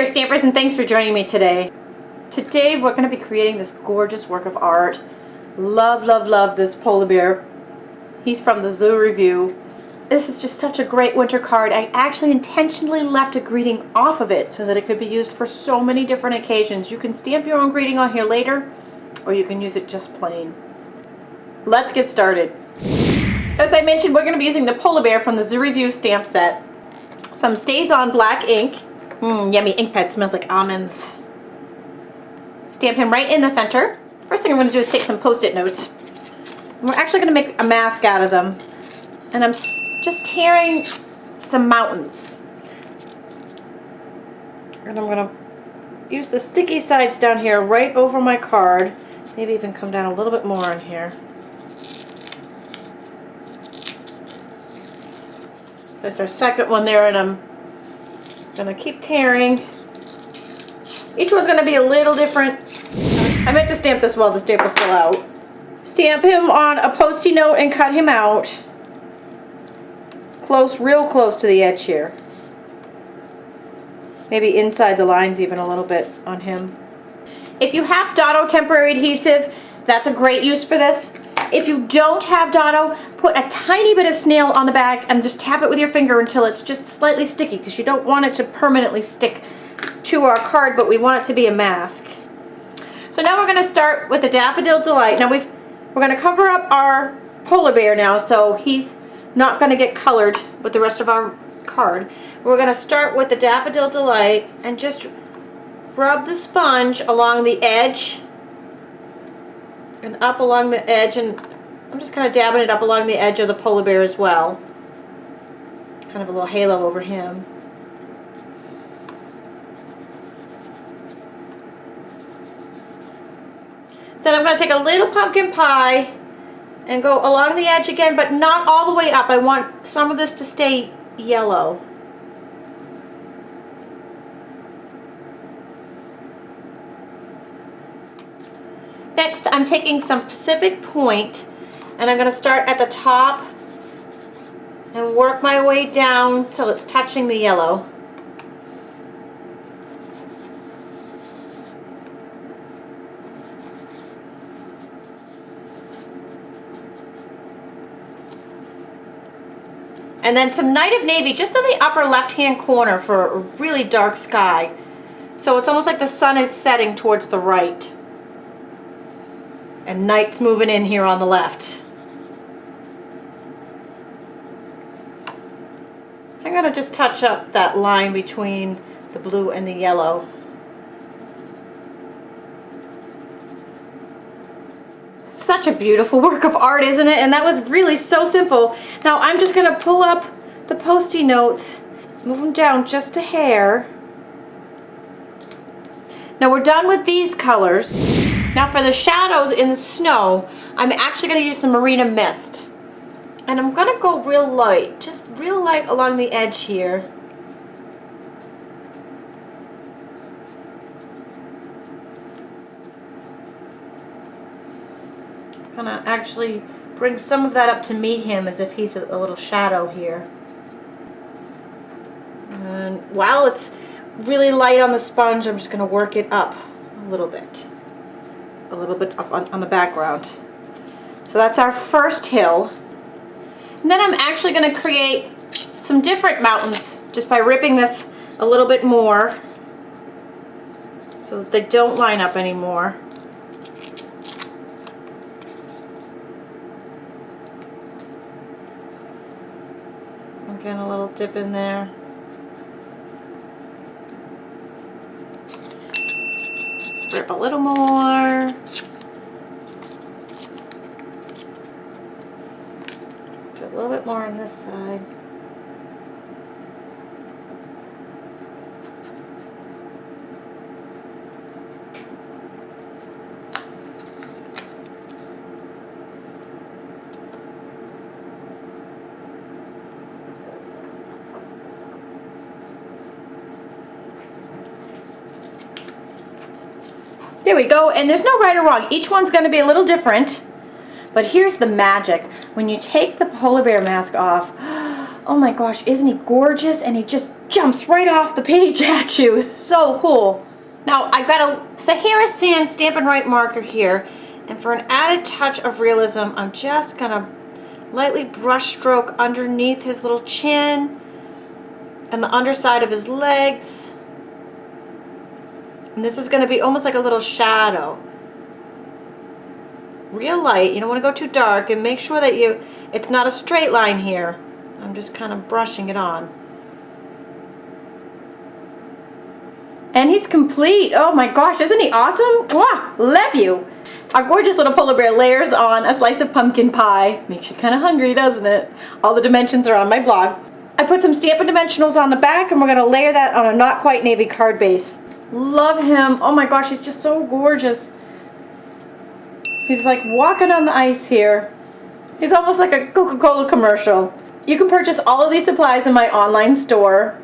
there, Stampers, and thanks for joining me today. Today we're going to be creating this gorgeous work of art. Love, love, love this polar bear. He's from the Zoo Review. This is just such a great winter card. I actually intentionally left a greeting off of it so that it could be used for so many different occasions. You can stamp your own greeting on here later, or you can use it just plain. Let's get started. As I mentioned, we're going to be using the polar bear from the Zoo Review stamp set. Some Stays On black ink. Yummy ink pad, smells like almonds. Stamp him right in the center. First thing I'm going to do is take some Post-it notes. We're actually going to make a mask out of them. And I'm just tearing some mountains. And I'm going to use the sticky sides down here right over my card. Maybe even come down a little bit more on here. There's our second one there, and I'm going to keep tearing. Each one's going to be a little different. I meant to stamp this while the stamp was still out. Stamp him on a Post-it note and cut him out. Close, real close to the edge here. Maybe inside the lines even a little bit on him. If you have Dotto temporary adhesive, that's a great use for this. If you don't have Dotto, put a tiny bit of snail on the back and just tap it with your finger until it's just slightly sticky, because you don't want it to permanently stick to our card, but we want it to be a mask. So now we're going to start with the Daffodil Delight. Now we're going to cover up our polar bear now, so he's not going to get colored with the rest of our card. We're going to start with the Daffodil Delight and just rub the sponge along the edge and up along the edge, and I'm just kind of dabbing it up along the edge of the polar bear as well. Kind of a little halo over him. Then I'm going to take a little pumpkin pie and go along the edge again, but not all the way up. I want some of this to stay yellow. Next, I'm taking some Pacific Point, and I'm going to start at the top and work my way down till it's touching the yellow. And then some Night of Navy just on the upper left-hand corner for a really dark sky. So it's almost like the sun is setting towards the right. And night's moving in here on the left. I'm going to just touch up that line between the blue and the yellow. Such a beautiful work of art, isn't it? And that was really so simple. Now I'm just going to pull up the Post-it notes, move them down just a hair. Now we're done with these colors. Now for the shadows in the snow, I'm actually going to use some Marina Mist. And I'm going to go real light, just real light along the edge here. Kind of actually bring some of that up to meet him as if he's a little shadow here. And while it's really light on the sponge, I'm just going to work it up a little bit up on the background. So that's our first hill. And then I'm actually going to create some different mountains just by ripping this a little bit more so that they don't line up anymore. Again, a little dip in there. Rip a little more. Do a little bit more on this side. There we go, and there's no right or wrong. Each one's going to be a little different, but here's the magic. When you take the polar bear mask off, Oh my gosh, isn't he gorgeous? And he just jumps right off the page at you. So cool. Now I've got a Sahara Sand Stampin' Right marker here, and for an added touch of realism, I'm just gonna lightly brush stroke underneath his little chin and the underside of his legs. And this is gonna be almost like a little shadow. Real light, you don't wanna go too dark, and make sure that it's not a straight line here. I'm just kind of brushing it on. And he's complete. Oh my gosh, isn't he awesome? Mwah! Love you. Our gorgeous little polar bear layers on a slice of pumpkin pie. Makes you kind of hungry, doesn't it? All the dimensions are on my blog. I put some Stampin' Dimensionals on the back, and we're gonna layer that on a not quite navy card base. Love him. Oh my gosh, he's just so gorgeous. He's like walking on the ice here. He's almost like a Coca-Cola commercial. You can purchase all of these supplies in my online store.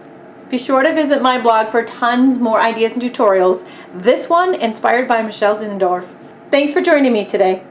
Be sure to visit my blog for tons more ideas and tutorials. This one inspired by Michelle Zinendorf. Thanks for joining me today.